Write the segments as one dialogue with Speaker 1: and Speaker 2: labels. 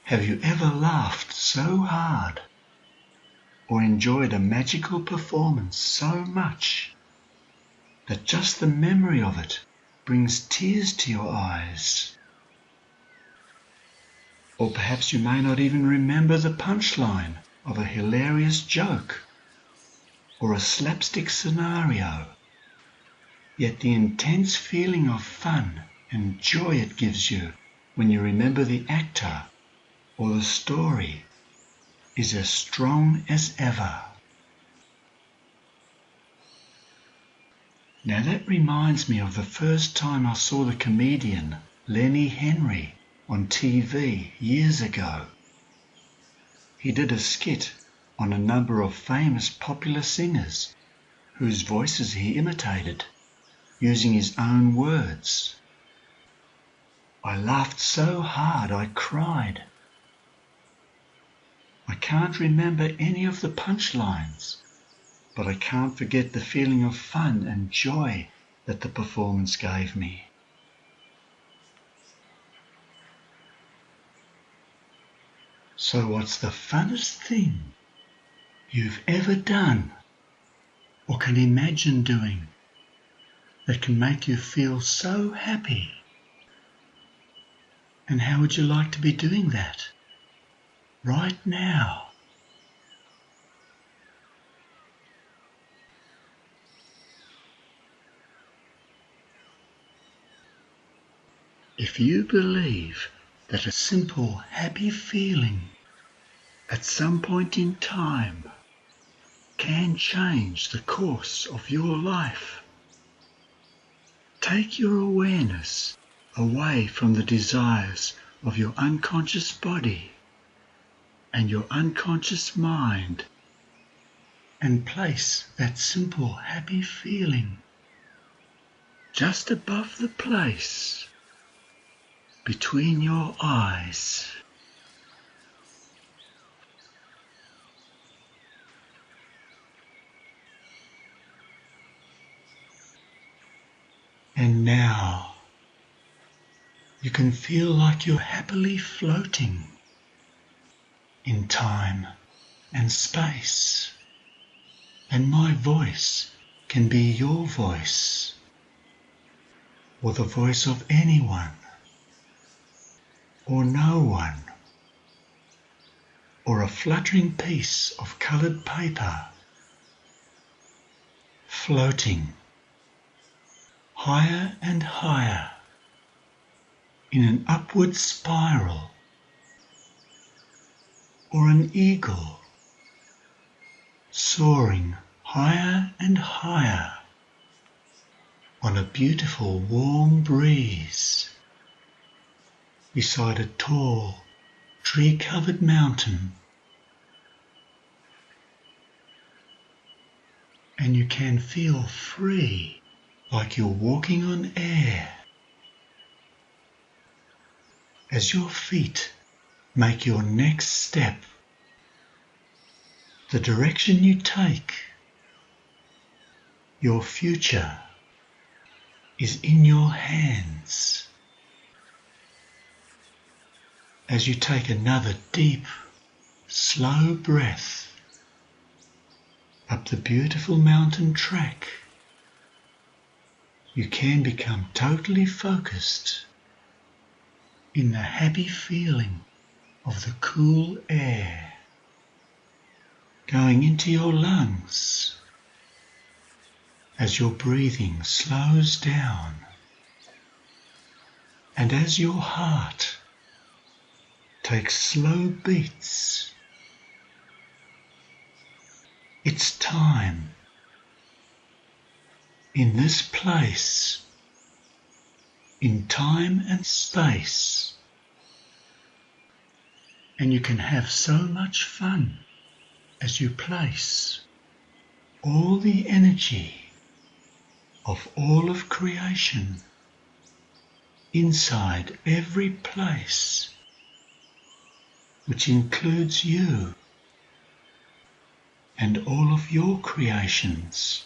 Speaker 1: Have you ever laughed so hard or enjoyed a magical performance so much that just the memory of it brings tears to your eyes? Or perhaps you may not even remember the punchline of a hilarious joke or a slapstick scenario, yet the intense feeling of fun and joy it gives you when you remember the actor or the story is as strong as ever. Now that reminds me of the first time I saw the comedian Lenny Henry on TV years ago. He did a skit on a number of famous popular singers whose voices he imitated using his own words. I laughed so hard I cried. I can't remember any of the punchlines, but I can't forget the feeling of fun and joy that the performance gave me. So what's the funnest thing you've ever done or can imagine doing that can make you feel so happy? And how would you like to be doing that right now? If you believe that a simple, happy feeling at some point in time can change the course of your life, take your awareness away from the desires of your unconscious body and your unconscious mind and place that simple, happy feeling just above the place between your eyes. And now you can feel like you're happily floating in time and space, and my voice can be your voice or the voice of anyone or no one, or a fluttering piece of coloured paper floating higher and higher in an upward spiral, or an eagle soaring higher and higher on a beautiful warm breeze beside a tall tree-covered mountain. And you can feel free, like you're walking on air, as your feet make your next step. The direction you take, your future, is in your hands. As you take another deep, slow breath up the beautiful mountain track, you can become totally focused in the happy feeling of the cool air going into your lungs as your breathing slows down and as your heart takes slow beats. It's time in this place, in time and space, and you can have so much fun as you place all the energy of all of creation inside every place, which includes you and all of your creations,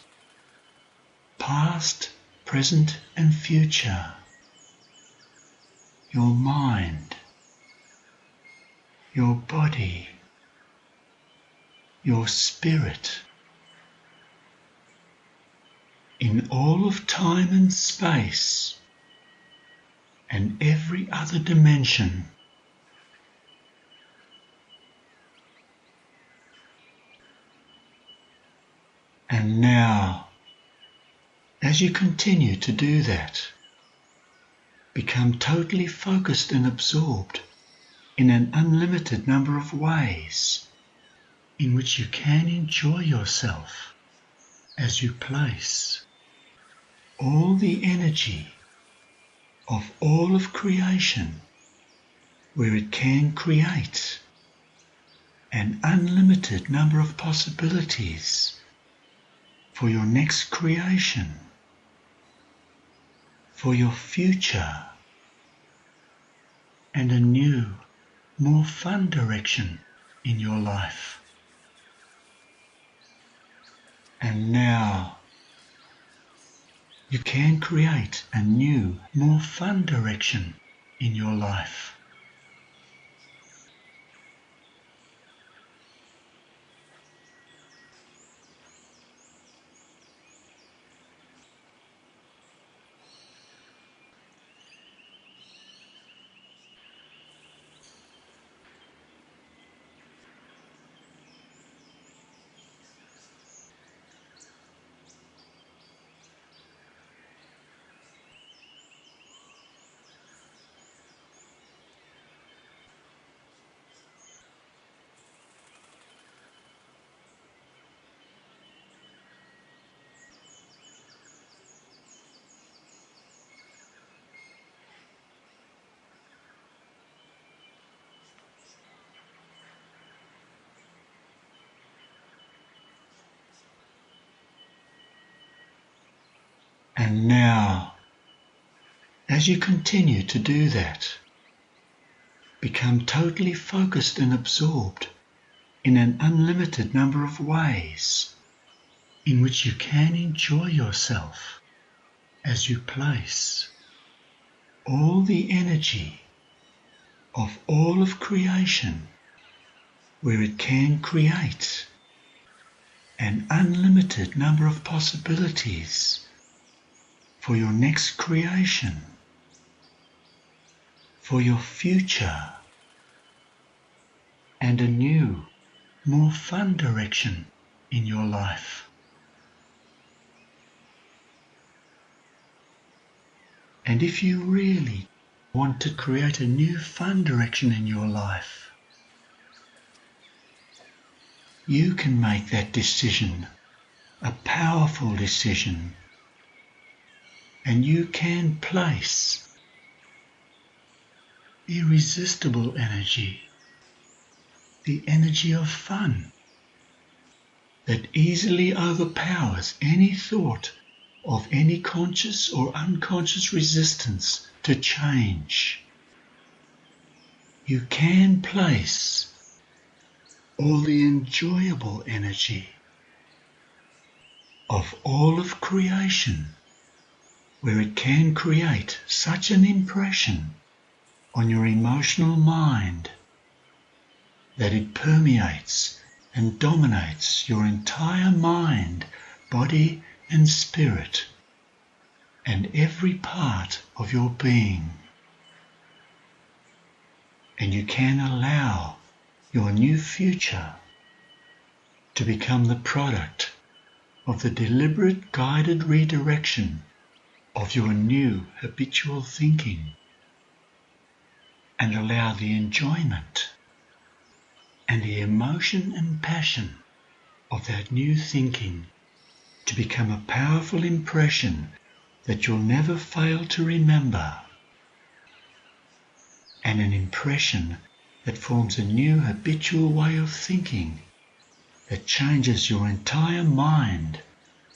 Speaker 1: past, present and future, your mind, your body, your spirit, in all of time and space and every other dimension. And now, as you continue to do that, become totally focused and absorbed in an unlimited number of ways in which you can enjoy yourself as you place all the energy of all of creation where it can create an unlimited number of possibilities for your next creation, for your future, and a new, more fun direction in your life. And now, you can create a new, more fun direction in your life. And now, as you continue to do that, become totally focused and absorbed in an unlimited number of ways in which you can enjoy yourself as you place all the energy of all of creation where it can create an unlimited number of possibilities for your next creation, for your future, and a new, more fun direction in your life. And if you really want to create a new fun direction in your life, you can make that decision, a powerful decision, and you can place irresistible energy, the energy of fun that easily overpowers any thought of any conscious or unconscious resistance to change. You can place all the enjoyable energy of all of creation where it can create such an impression on your emotional mind that it permeates and dominates your entire mind, body and spirit, and every part of your being. And you can allow your new future to become the product of the deliberate guided redirection of your new habitual thinking, and allow the enjoyment and the emotion and passion of that new thinking to become a powerful impression that you'll never fail to remember, and an impression that forms a new habitual way of thinking that changes your entire mind,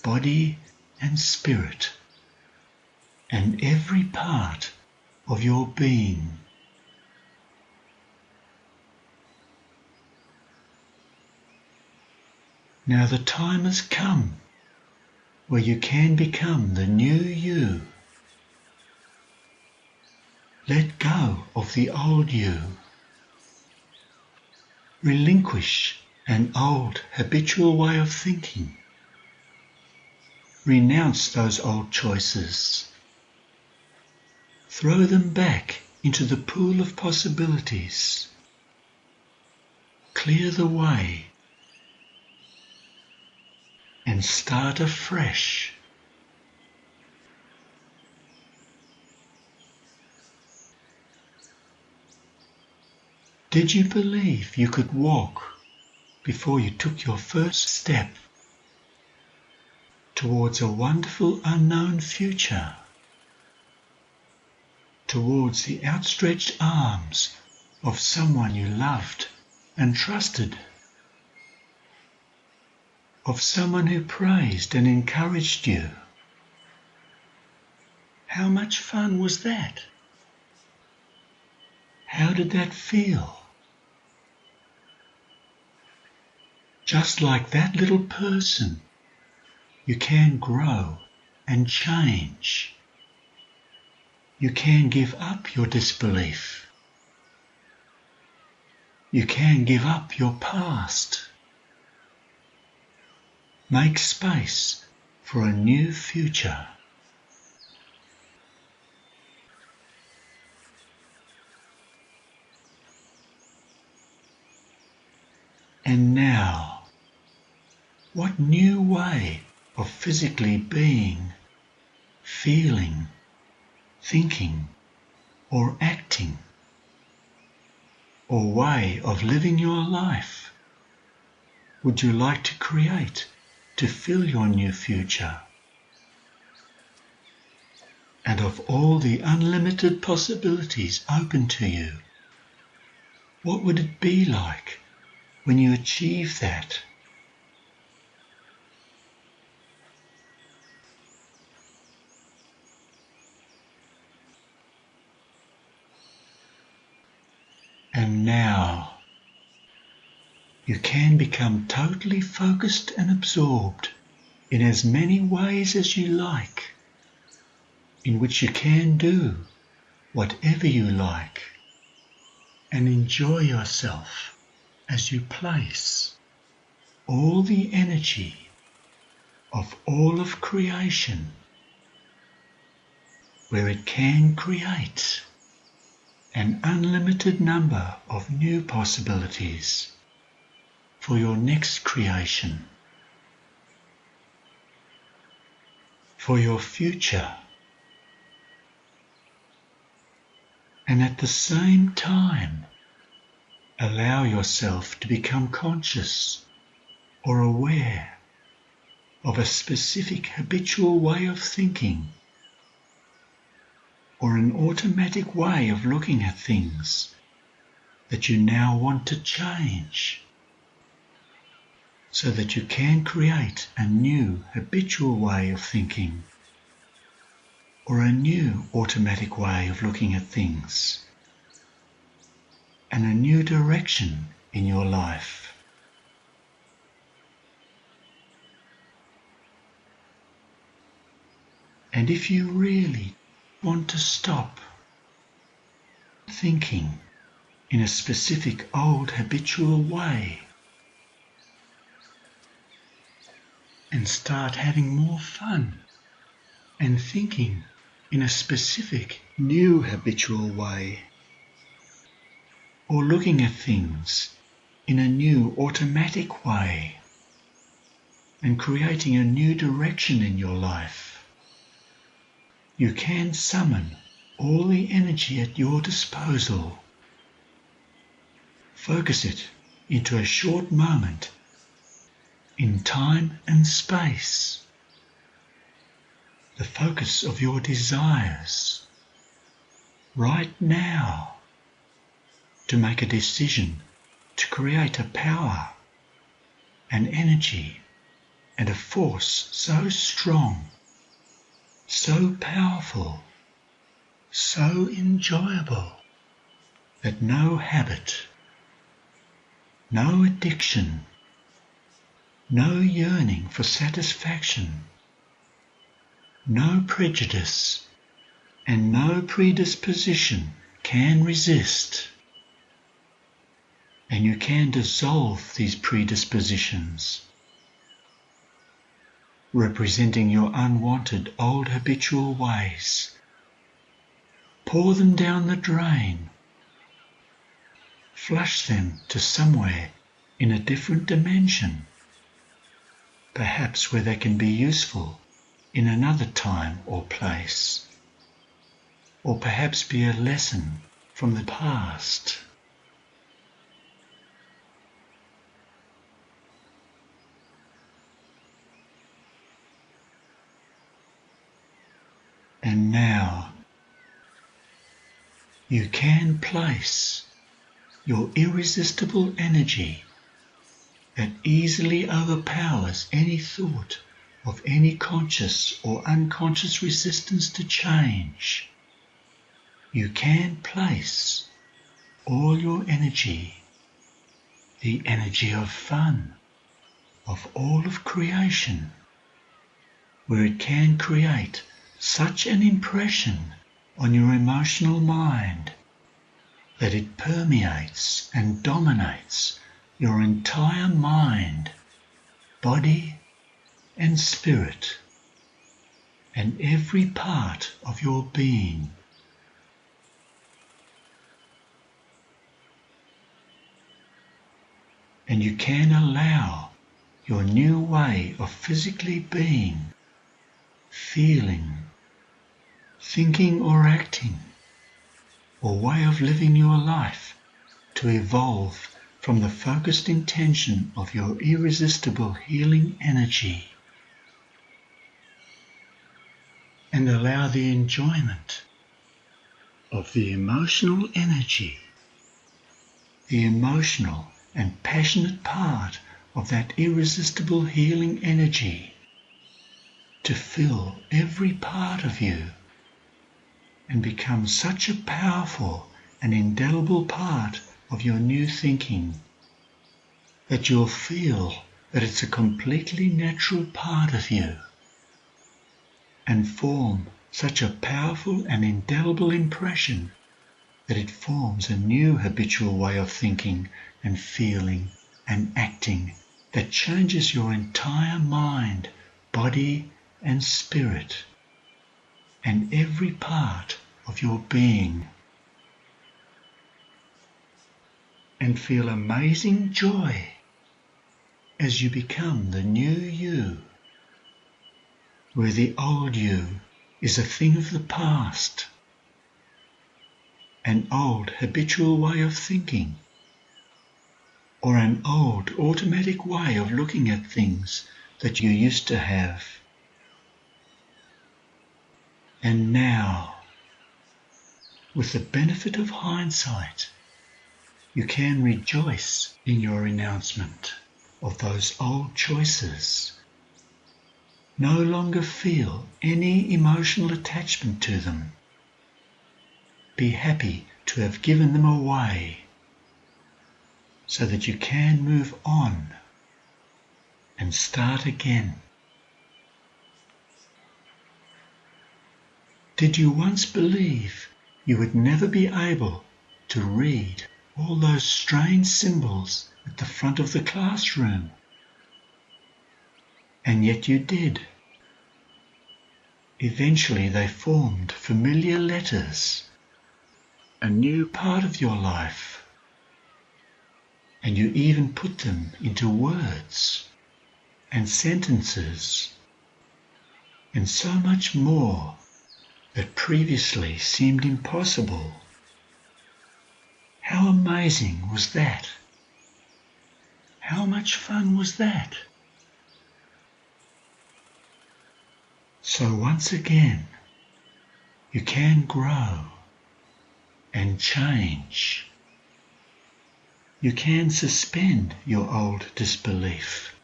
Speaker 1: body and spirit, and every part of your being. Now the time has come where you can become the new you. Let go of the old you Relinquish an old habitual way of thinking. Renounce those old choices. Throw them back into the pool of possibilities. Clear the way and start afresh. Did you believe you could walk before you took your first step towards a wonderful unknown future? Towards the outstretched arms of someone you loved and trusted, of someone who praised and encouraged you. How much fun was that? How did that feel? Just like that little person, you can grow and change. You can give up your disbelief. You can give up your past. Make space for a new future. And now, what new way of physically being, feeling, thinking, or acting, or way of living your life would you like to create to fill your new future? And of all the unlimited possibilities open to you, what would it be like when you achieve that? And now, you can become totally focused and absorbed in as many ways as you like, in which you can do whatever you like and enjoy yourself as you place all the energy of all of creation where it can create an unlimited number of new possibilities for your next creation, for your future, and at the same time allow yourself to become conscious or aware of a specific habitual way of thinking or an automatic way of looking at things that you now want to change, so that you can create a new habitual way of thinking or a new automatic way of looking at things and a new direction in your life. And if you really want to stop thinking in a specific old habitual way and start having more fun and thinking in a specific new habitual way, or looking at things in a new automatic way and creating a new direction in your life, you can summon all the energy at your disposal. Focus it into a short moment in time and space, the focus of your desires right now, to make a decision to create a power, an energy, and a force so strong, so powerful, so enjoyable, that no habit, no addiction, no yearning for satisfaction, no prejudice, and no predisposition can resist. And you can dissolve these predispositions, representing your unwanted old habitual ways. Pour them down the drain. Flush them to somewhere in a different dimension, perhaps where they can be useful in another time or place, or perhaps be a lesson from the past. And now you can place your irresistible energy that easily overpowers any thought of any conscious or unconscious resistance to change. You can place all your energy, the energy of fun, of all of creation, where it can create such an impression on your emotional mind that it permeates and dominates your entire mind, body and spirit, and every part of your being. And you can allow your new way of physically being, feeling, thinking or acting, or way of living your life to evolve from the focused intention of your irresistible healing energy, and allow the enjoyment of the emotional energy, the emotional and passionate part of that irresistible healing energy to fill every part of you and become such a powerful and indelible part of your new thinking that you'll feel that it's a completely natural part of you and form such a powerful and indelible impression that it forms a new habitual way of thinking and feeling and acting that changes your entire mind, body and spirit and every part of your being, and feel amazing joy as you become the new you, where the old you is a thing of the past, an old habitual way of thinking, or an old automatic way of looking at things that you used to have. And now, with the benefit of hindsight, you can rejoice in your renouncement of those old choices. No longer feel any emotional attachment to them. Be happy to have given them away so that you can move on and start again. Did you once believe you would never be able to read all those strange symbols at the front of the classroom? And yet you did. Eventually they formed familiar letters, a new part of your life, and you even put them into words and sentences and so much more that previously seemed impossible. How amazing was that? How much fun was that? So once again, you can grow and change. You can suspend your old disbelief.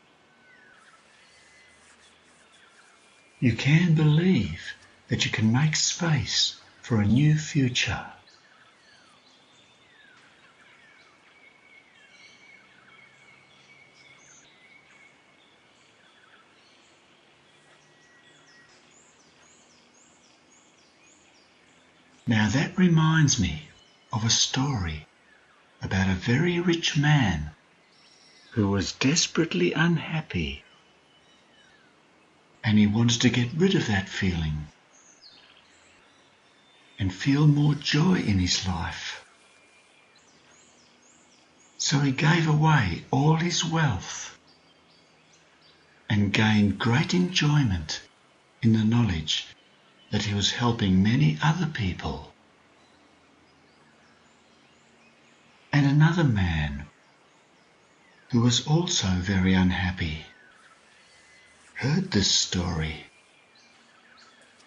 Speaker 1: You can believe that you can make space for a new future. Now that reminds me of a story about a very rich man who was desperately unhappy, and he wanted to get rid of that feeling and feel more joy in his life. So he gave away all his wealth and gained great enjoyment in the knowledge that he was helping many other people. And another man, who was also very unhappy, heard this story,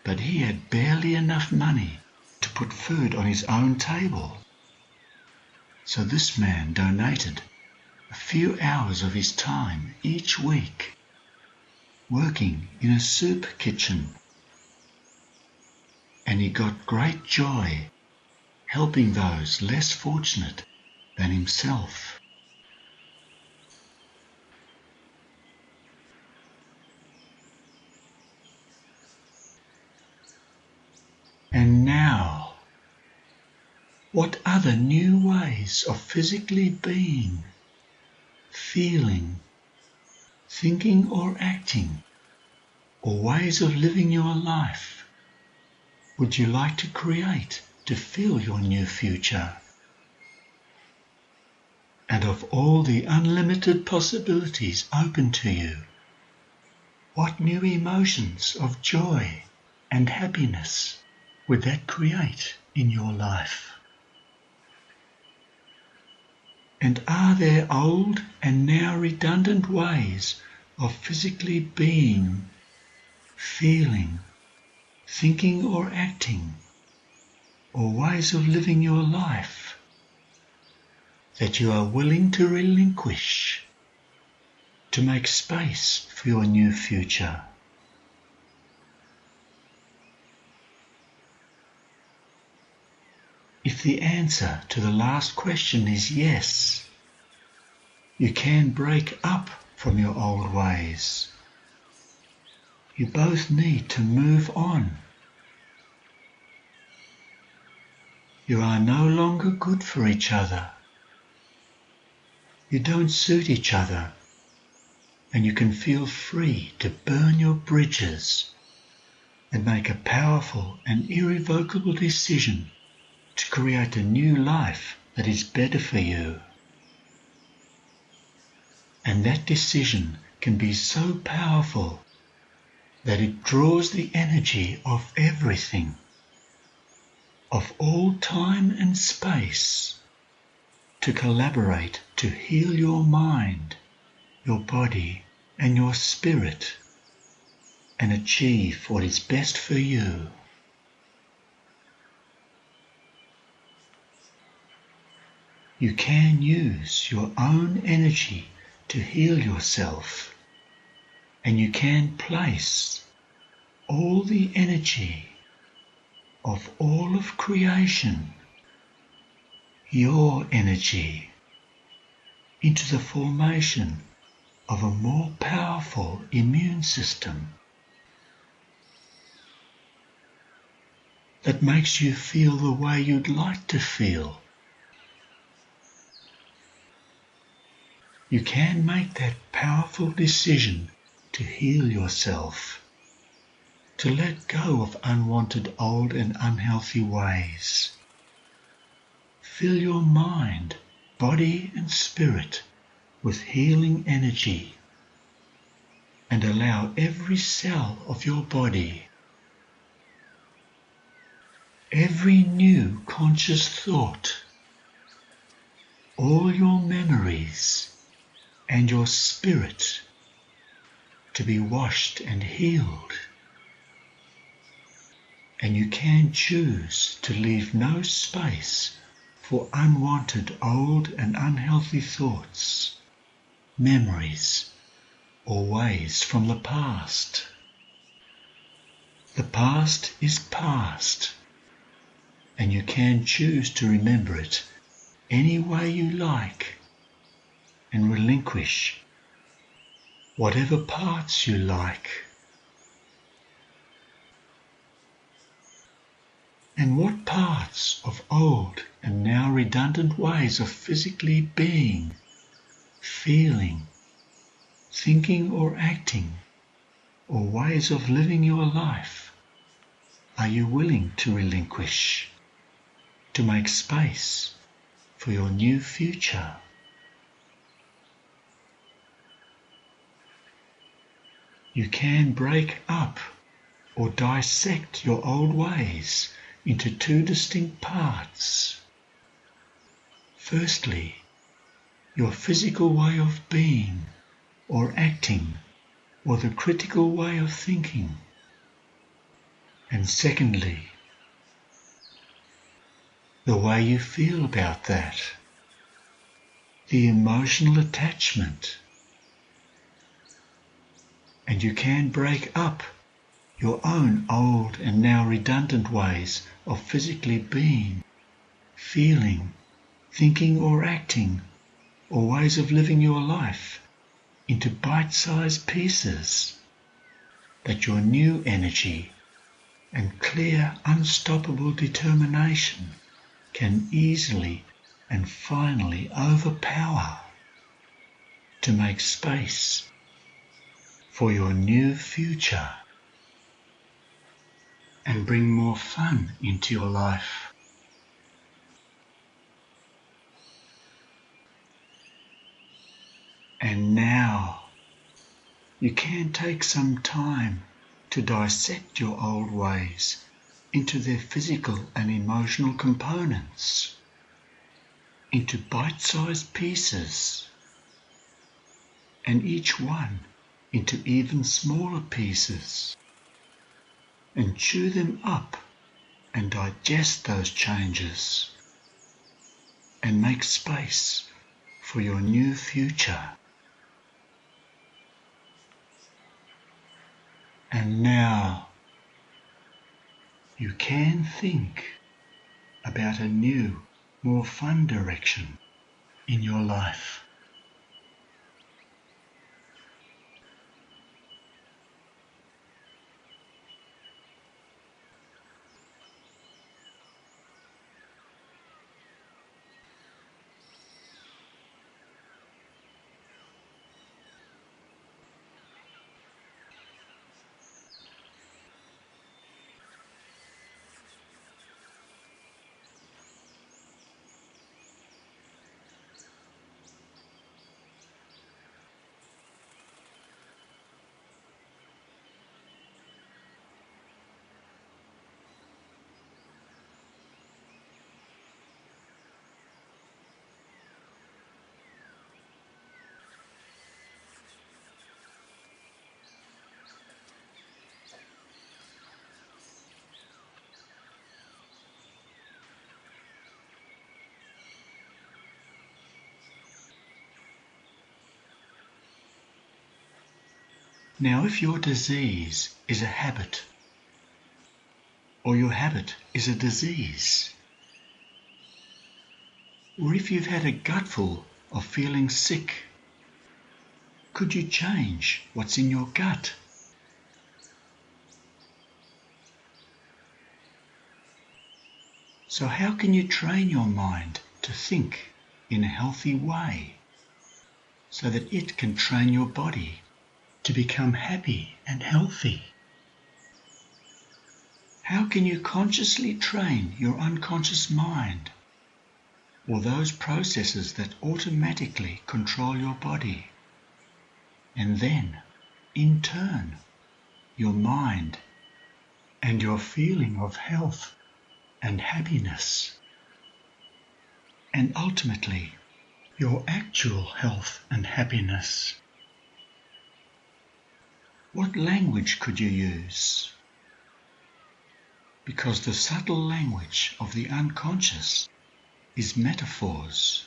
Speaker 1: but he had barely enough money to put food on his own table. So this man donated a few hours of his time each week, working in a soup kitchen. And he got great joy helping those less fortunate than himself. And now, what other new ways of physically being, feeling, thinking or acting, or ways of living your life would you like to create to feel your new future? And of all the unlimited possibilities open to you, what new emotions of joy and happiness would that create in your life? And are there old and now redundant ways of physically being, feeling, thinking or acting, or ways of living your life that you are willing to relinquish to make space for your new future? If the answer to the last question is yes, you can break up from your old ways. You both need to move on. You are no longer good for each other. You don't suit each other, and you can feel free to burn your bridges and make a powerful and irrevocable decision to create a new life that is better for you. And that decision can be so powerful that it draws the energy of everything, of all time and space, to collaborate to heal your mind, your body, and your spirit, and achieve what is best for you. You can use your own energy to heal yourself, and you can place all the energy of all of creation, your energy, into the formation of a more powerful immune system that makes you feel the way you'd like to feel. You can make that powerful decision to heal yourself, to let go of unwanted old and unhealthy ways. Fill your mind, body and spirit with healing energy, and allow every cell of your body, every new conscious thought, all your memories, and your spirit to be washed and healed. And you can choose to leave no space for unwanted old and unhealthy thoughts, memories, or ways from the past. The past is past, and you can choose to remember it any way you like and relinquish whatever parts you like. And what parts of old and now redundant ways of physically being, feeling, thinking or acting, or ways of living your life are you willing to relinquish, to make space for your new future? You can break up or dissect your old ways into two distinct parts. Firstly, your physical way of being or acting, or the critical way of thinking. And secondly, the way you feel about that, the emotional attachment. And you can break up your own old and now redundant ways of physically being, feeling, thinking or acting, or ways of living your life into bite-sized pieces that your new energy and clear, unstoppable determination can easily and finally overpower to make space for your new future and bring more fun into your life. And now you can take some time to dissect your old ways into their physical and emotional components, into bite-sized pieces, and each one into even smaller pieces, and chew them up and digest those changes and make space for your new future. And now you can think about a new, more fun direction in your life. Now, if your disease is a habit, or your habit is a disease, or if you've had a gutful of feeling sick, could you change what's in your gut? So how can you train your mind to think in a healthy way so that it can train your body to become happy and healthy? How can you consciously train your unconscious mind, or those processes that automatically control your body, and then, in turn, your mind and your feeling of health and happiness, and ultimately your actual health and happiness? What language could you use? Because the subtle language of the unconscious is metaphors,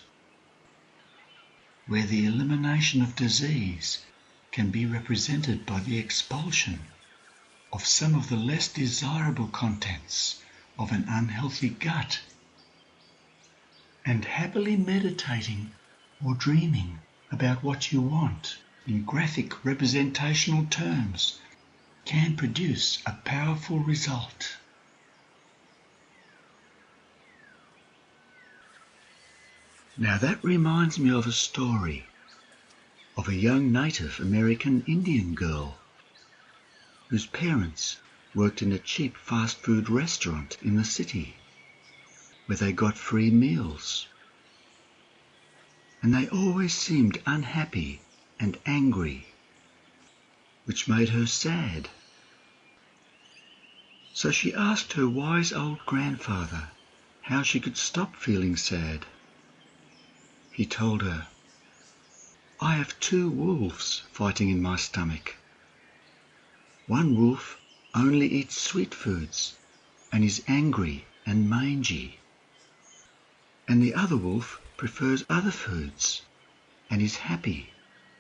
Speaker 1: where the elimination of disease can be represented by the expulsion of some of the less desirable contents of an unhealthy gut, and happily meditating or dreaming about what you want in graphic representational terms can produce a powerful result. Now that reminds me of a story of a young Native American Indian girl whose parents worked in a cheap fast food restaurant in the city where they got free meals. And they always seemed unhappy and angry, which made her sad. So she asked her wise old grandfather how she could stop feeling sad. He told her, "I have 2 wolves fighting in my stomach. One wolf only eats sweet foods and is angry and mangy. And the other wolf prefers other foods and is happy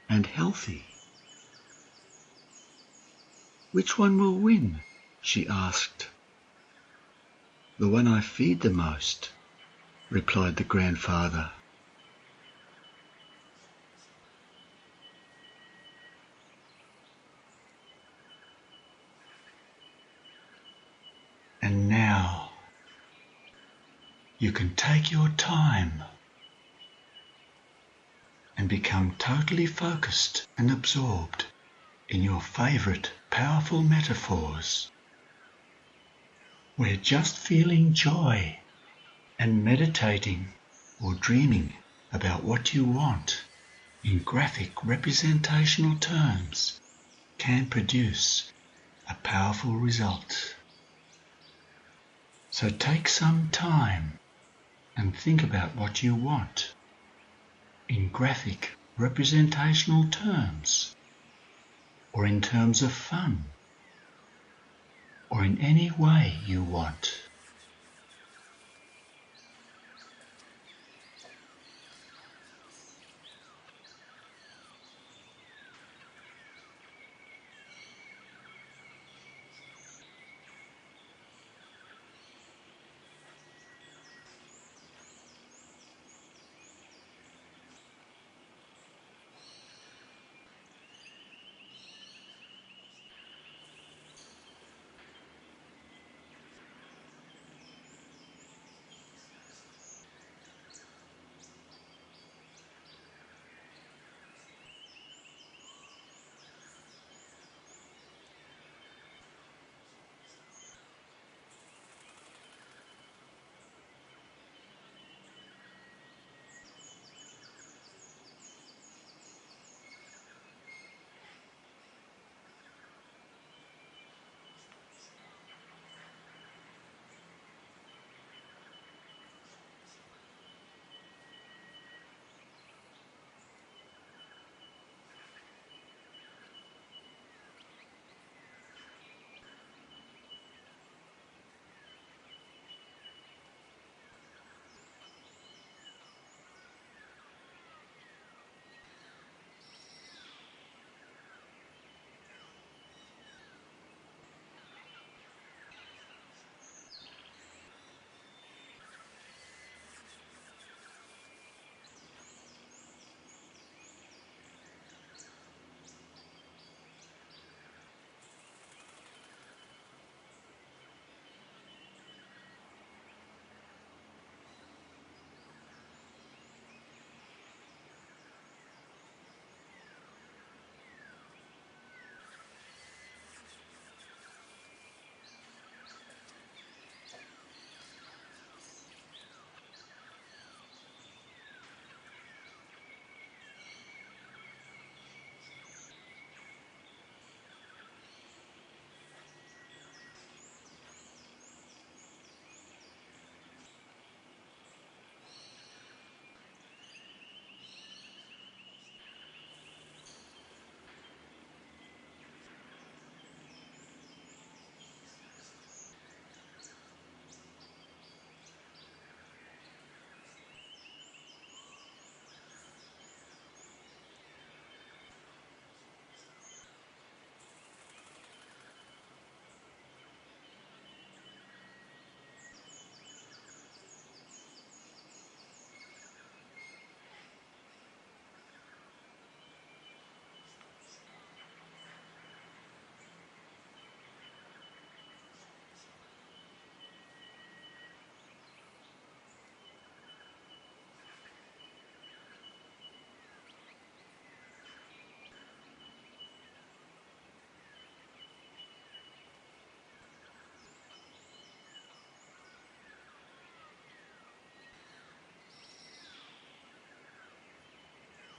Speaker 1: and healthy." "Which one will win?" she asked. "The one I feed the most," replied the grandfather. And now you can take your time and become totally focused and absorbed in your favorite powerful metaphors, where just feeling joy and meditating or dreaming about what you want in graphic representational terms can produce a powerful result. So take some time and think about what you want in graphic representational terms, or in terms of fun, or in any way you want.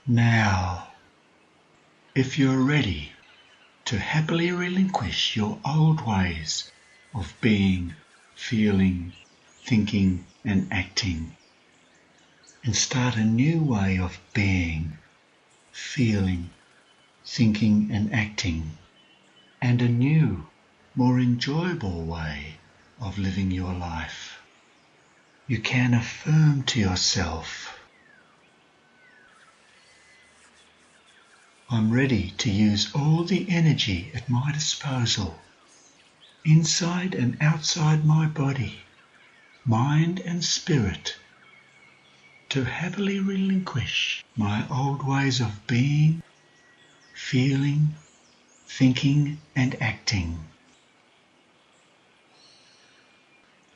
Speaker 1: Now, if you're ready to happily relinquish your old ways of being, feeling, thinking and acting, and start a new way of being, feeling, thinking and acting, and a new, more enjoyable way of living your life, you can affirm to yourself, I'm ready to use all the energy at my disposal, inside and outside my body, mind and spirit, to happily relinquish my old ways of being, feeling, thinking and acting.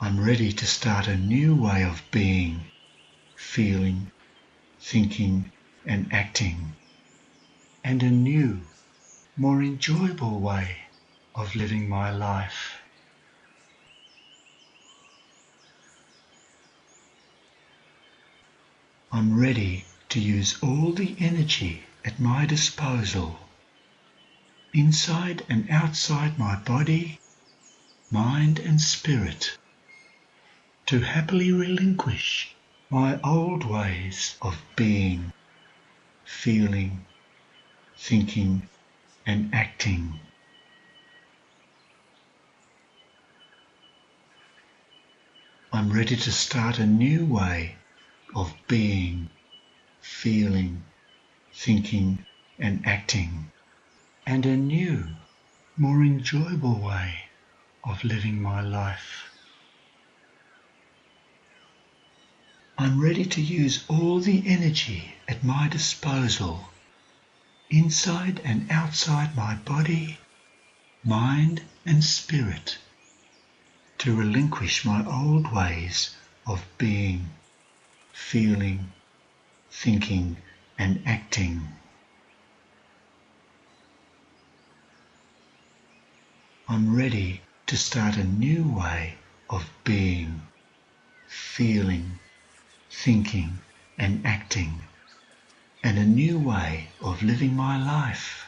Speaker 1: I'm ready to start a new way of being, feeling, thinking and acting, and a new, more enjoyable way of living my life. I'm ready to use all the energy at my disposal, inside and outside my body, mind and spirit, to happily relinquish my old ways of being, feeling, thinking and acting. I'm ready to start a new way of being, feeling, thinking and acting, and a new, more enjoyable way of living my life. I'm ready to use all the energy at my disposal, inside and outside my body, mind and spirit, to relinquish my old ways of being, feeling, thinking and acting. I'm ready to start a new way of being, feeling, thinking and acting, and a new way of living my life.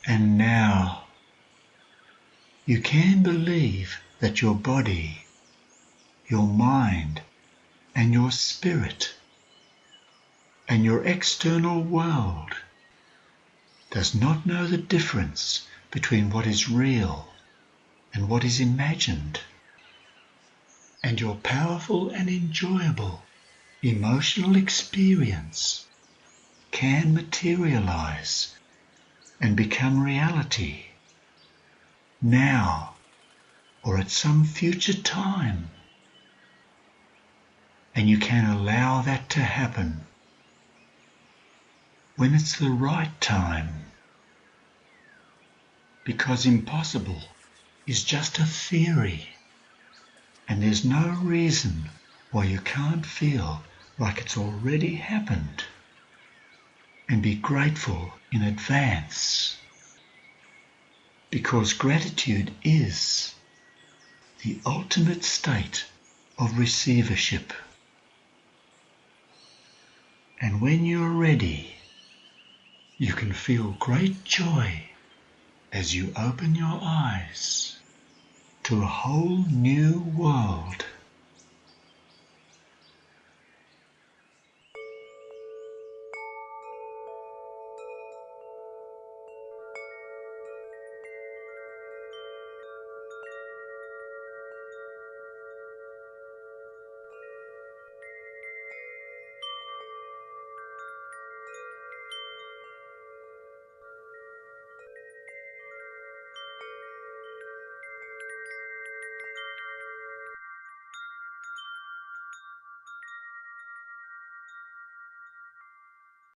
Speaker 1: And now, you can believe that your body, your mind and your spirit and your external world does not know the difference between what is real and what is imagined, and your powerful and enjoyable emotional experience can materialize and become reality now or at some future time, and you can allow that to happen when it's the right time, because impossible is just a theory, and there's no reason why you can't feel like it's already happened and be grateful in advance, because gratitude is the ultimate state of receivership. And when you're ready, you can feel great joy as you open your eyes to a whole new world.